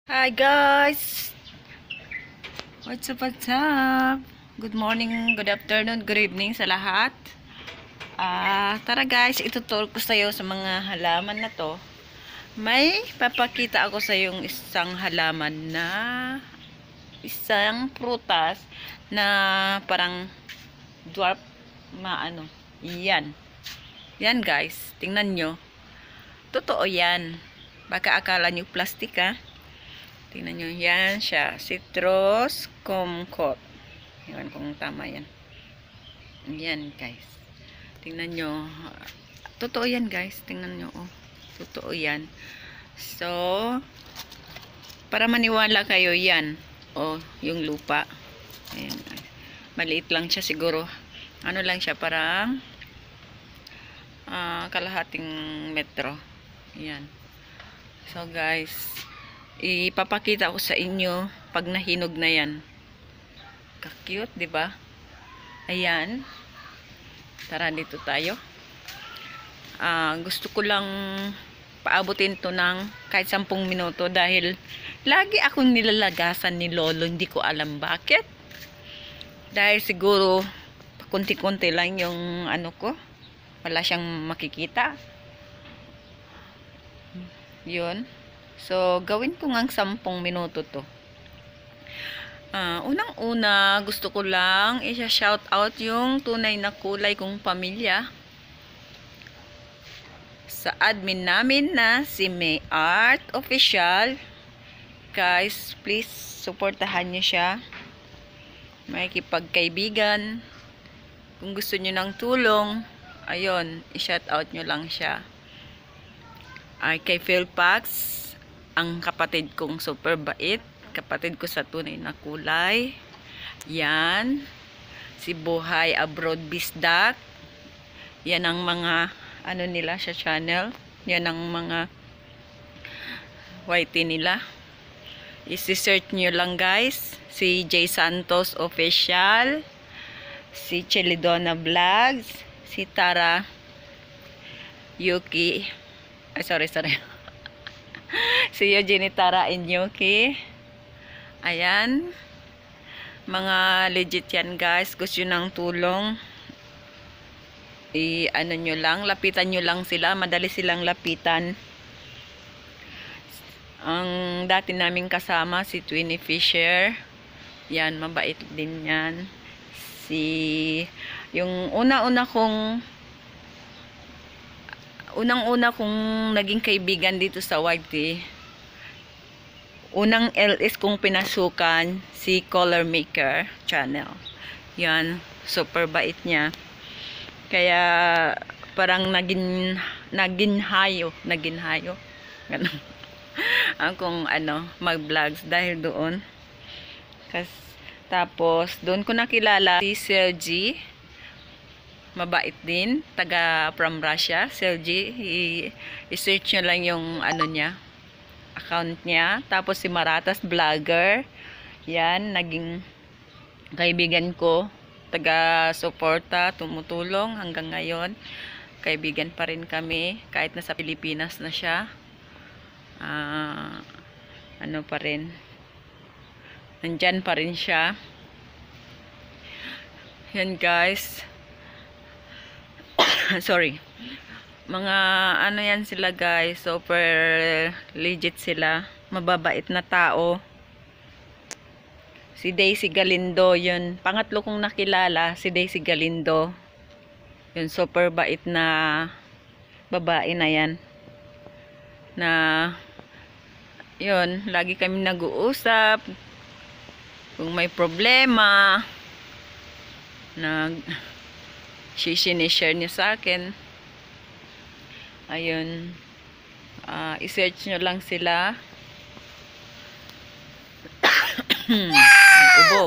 Hi guys! What's up, what's up? Good morning, good afternoon, good evening sa lahat. Tara guys, ituturo ko sa iyo sa mga halaman na to. May papakita ako sa yung isang halaman na isang prutas na parang dwarf maano. Yan. Yan guys, tingnan nyo. Totoo yan. Baka akala nyo plastic Tingnan nyo, yan siya. Citrus kumquat. Ewan kung tama yan. Yan, guys. Tingnan nyo. Totoo yan, guys. Tingnan nyo, oh. Totoo yan. So, para maniwala kayo yan. Oh, yung lupa. Ayan, guys. Maliit lang siya siguro. Ano lang siya, parang kalahating metro. Yan. So, guys, ipapakita ko sa inyo pag nahinog na yan. Ka-cute, 'di ba? Ayan. Tara dito tayo. Gusto ko lang paabutin to ng kahit 10 minuto dahil lagi akong nilalagasan ni Lolo, hindi ko alam bakit. Dahil siguro konti-konti lang yung ano ko. Wala siyang makikita. Yun. So, gawin ko ngang 10 minuto to. Unang-una, gusto ko lang i-shout out yung tunay na kulay kong pamilya. Sa admin namin na si May Art Official. Guys, please, supportahan nyo siya. Makikipagkaibigan. Kung gusto nyo ng tulong, ayun, i-shout out nyo lang siya. Ay, kay Philpax, ang kapatid kong super bait, kapatid ko sa tunay na kulay. Yan. Si Buhay Abroad Bisdak. Yan ang mga ano nila sa channel. Yan ang mga YT nila. I-search nyo lang guys. Si J Santos Official. Si Chelidona Vlogs. Si Tara Yuki. Ay, sorry. Si Eugenie Tara Inyuki. Ayan. Mga legit yan guys. Gusto nyo ng tulong. Ano nyo lang. Lapitan nyo lang sila. Madali silang lapitan. Ang dati naming kasama si Twinnie Fisher. Yan. Mabait din yan. Yung unang-una kong naging kaibigan dito sa YT, unang LS kong pinasukan, si Color Maker channel. Yan, super bait niya. Kaya parang naging hayo. Ganun. Akong mag-vlogs dahil doon. Tapos doon ko nakilala si Sergi. Mabait din, taga from Russia. Sergi, i-search nyo lang yung niya, account niya. Tapos si Maratas Vlogger, yan, naging kaibigan ko, taga-suporta, tumutulong hanggang ngayon. Kaibigan pa rin kami kahit nasa Pilipinas na siya. Pa rin, nandyan pa rin siya. Yan guys. Sorry. Mga yan sila guys, super legit sila, mababait na tao. Si Daisy Galindo, yun, pangatlo kong nakilala, si Daisy Galindo. Yun, super bait na babae na yan. Na yun, lagi kami nag-uusap. Kung may problema, sinishare niya sa akin. Ayun. I-search nyo lang sila.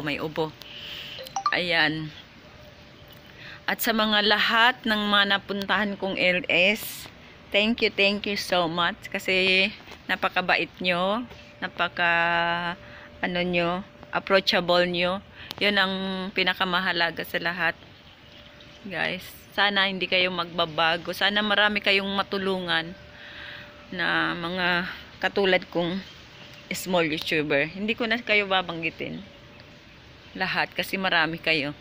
May ubo. Ayan. At sa mga lahat ng mga napuntahan kong LS, thank you so much. Kasi napakabait nyo. Approachable nyo. Yun ang pinakamahalaga sa lahat. Guys, sana hindi kayo magbabago. Sana marami kayong matulungan na mga katulad kong small YouTuber. Hindi ko na kayo babanggitin lahat kasi marami kayo.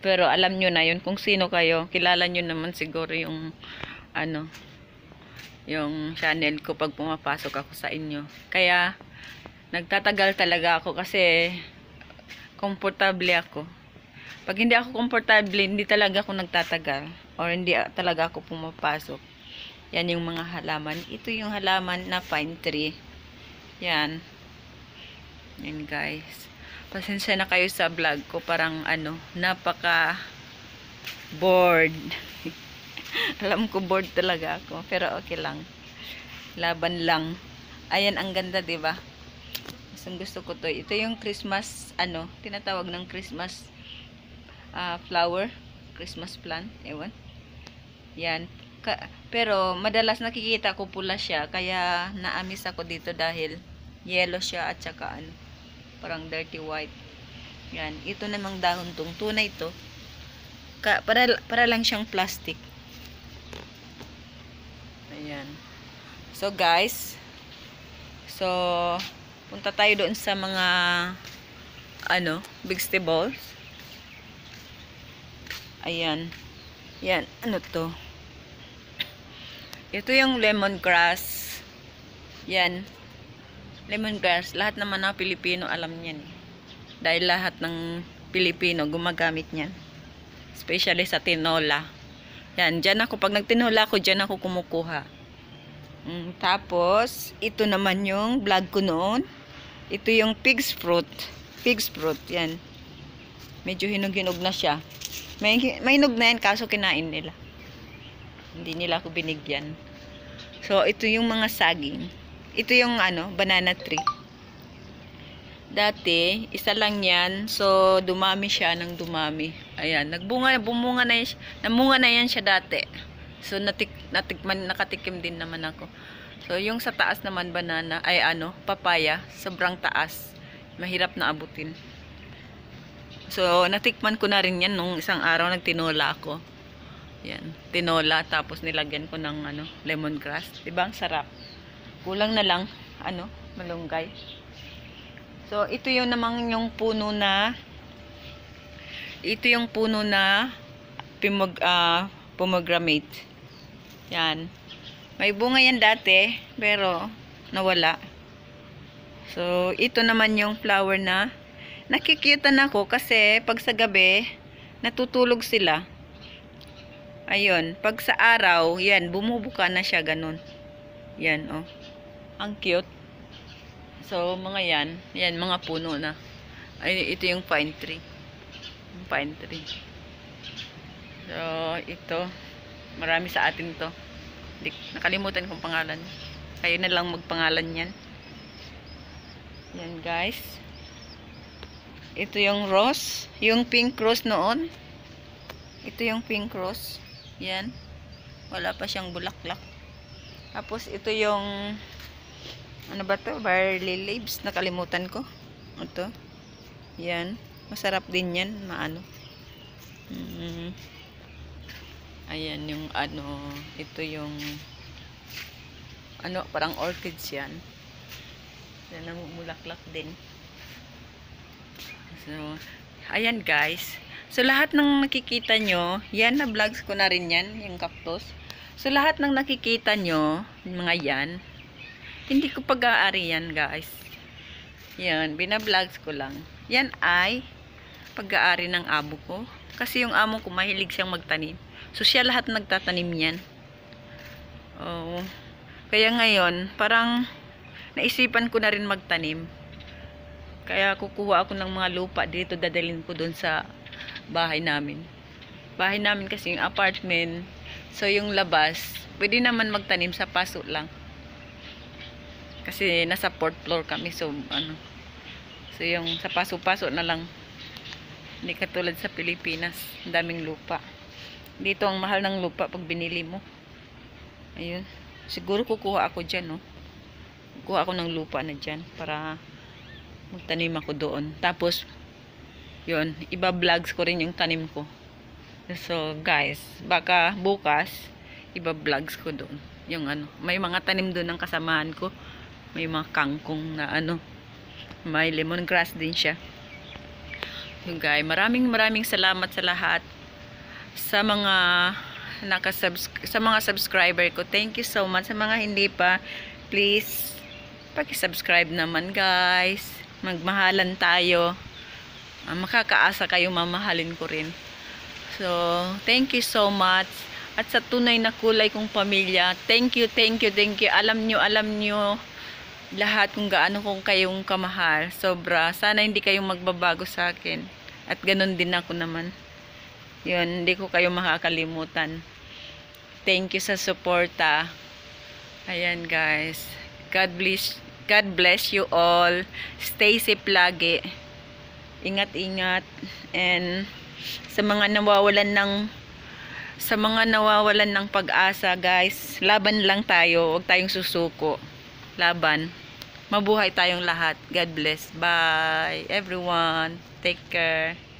Pero alam nyo na yun kung sino kayo. Kilala nyo naman siguro yung yung channel ko pag pumapasok ako sa inyo. Kaya nagtatagal talaga ako kasi komportable ako. Pag hindi ako komportable, hindi talaga ako nagtatagal or hindi talaga ako pumapasok. Yan yung mga halaman. Ito yung halaman na pine tree. Yan. Yan guys. Pasensya na kayo sa vlog ko. Parang napaka bored. Alam ko bored talaga ako. Pero okay lang. Laban lang. Ayan, ang ganda, diba? Gusto ko to. Ito yung Christmas, tinatawag ng Christmas flower. Christmas plant. Ewan. Yan. Pero madalas nakikita ko pula siya. Kaya naamis ako dito dahil yellow siya at saka parang dirty white. Yan. Ito namang dahon tong tunay to. Para lang siyang plastic. Ayan. So guys. So punta tayo doon sa mga vegetables. Ayan. Yan. Ano to? Ito yung lemongrass. Yan. Lemongrass. Lahat naman ng Pilipino alam niyan. Dahil lahat ng Pilipino gumagamit niyan. Especially sa tinola. Yan. Diyan ako. Pag nagtinola ako, diyan ako kumukuha. Tapos, ito naman yung vlog ko noon. Ito yung pig's fruit. Pig's fruit. Yan. Medyo hinog-hinog na siya. May hinog na yan kaso kinain nila. Hindi nila ako binigyan. So, ito yung mga saging. Ito yung banana tree. Dati, isa lang yan. So, dumami siya ng dumami. Ayan, bumunga na yan. Namunga na yan siya dati. So, nakatikim din naman ako. So, yung sa taas naman banana, ay papaya. Sobrang taas. Mahirap na abutin. So, natikman ko na rin yan nung isang araw nagtinola ako. Yan, tinola. Tapos nilagyan ko ng lemongrass. Diba? Ang sarap. Kulang na lang, malunggay. So, ito yung namang yung puno na pomegranate. Yan. May bunga yan dati, pero nawala. So, ito naman yung flower na nakikitan ako kasi pag sa gabi, natutulog sila. Ayun, pag sa araw, yan, bumubuka na siya ganun. Yan, oh. Ang cute. So, mga yan, mga puno na. Ay, ito yung pine tree. Yung pine tree. So, ito, marami sa atin to. Nakalimutan kong pangalan. Kayo na lang magpangalan yan. Yan, guys. Ito yung rose. Yung pink rose noon. Ito yung pink rose. Yan. Wala pa siyang bulaklak. Tapos ito yung ano ba to? Barley leaves. Nakalimutan ko. Ito. Yan. Masarap din yan. Ayan yung ito yung parang orchids yan. Yan namumulaklak din. So, ayan guys. So, lahat ng nakikita nyo, yan, na-vlogs ko na rin yan, yung cactus. So, lahat ng nakikita nyo, mga yan, hindi ko pag-aari yan, guys. Yan, bina-vlogs ko lang. Yan ay pag-aari ng amo ko. Kasi yung amo ko, mahilig siyang magtanim. So, siya lahat nagtatanim yan. Oh, kaya ngayon, parang naisipan ko na rin magtanim. Kaya kukuha ako ng mga lupa dito, dadalhin ko doon sa bahay namin. Bahay namin kasi yung apartment. So yung labas, pwede naman magtanim sa paso lang. Kasi nasa 4th floor kami. So So yung sa paso-paso na lang. Hindi katulad sa Pilipinas, ang daming lupa. Dito ang mahal ng lupa pag binili mo. Ayun. Siguro kukuha ako diyan, no. Kukuha ako ng lupa na diyan para magtanim ako doon. Tapos yun, iba-vlogs ko rin yung tanim ko. So, guys, baka bukas, iba-vlogs ko doon. Yung ano, may mga tanim doon ng kasamahan ko. May mga kangkong na ano, may lemongrass din siya. Yung guys, maraming salamat sa lahat, sa mga sa mga subscriber ko. Thank you so much. Sa mga hindi pa, please paki-subscribe naman guys. Magmahalan tayo. Makakaasa kayo, mamahalin ko rin. So, thank you so much. At sa tunay na kulay kong pamilya, thank you. Alam nyo lahat kung gaano kong kayong kamahal. Sobra. Sana hindi kayong magbabago sa akin. At ganun din ako naman. Yun, hindi ko kayo makakalimutan. Thank you sa suporta. Ayan guys. God bless you all. Stay safe lagi. Ingat-ingat. And sa mga nawawalan ng pag-asa guys, laban lang tayo. Huwag tayong susuko. Laban. Mabuhay tayong lahat. God bless. Bye everyone. Take care.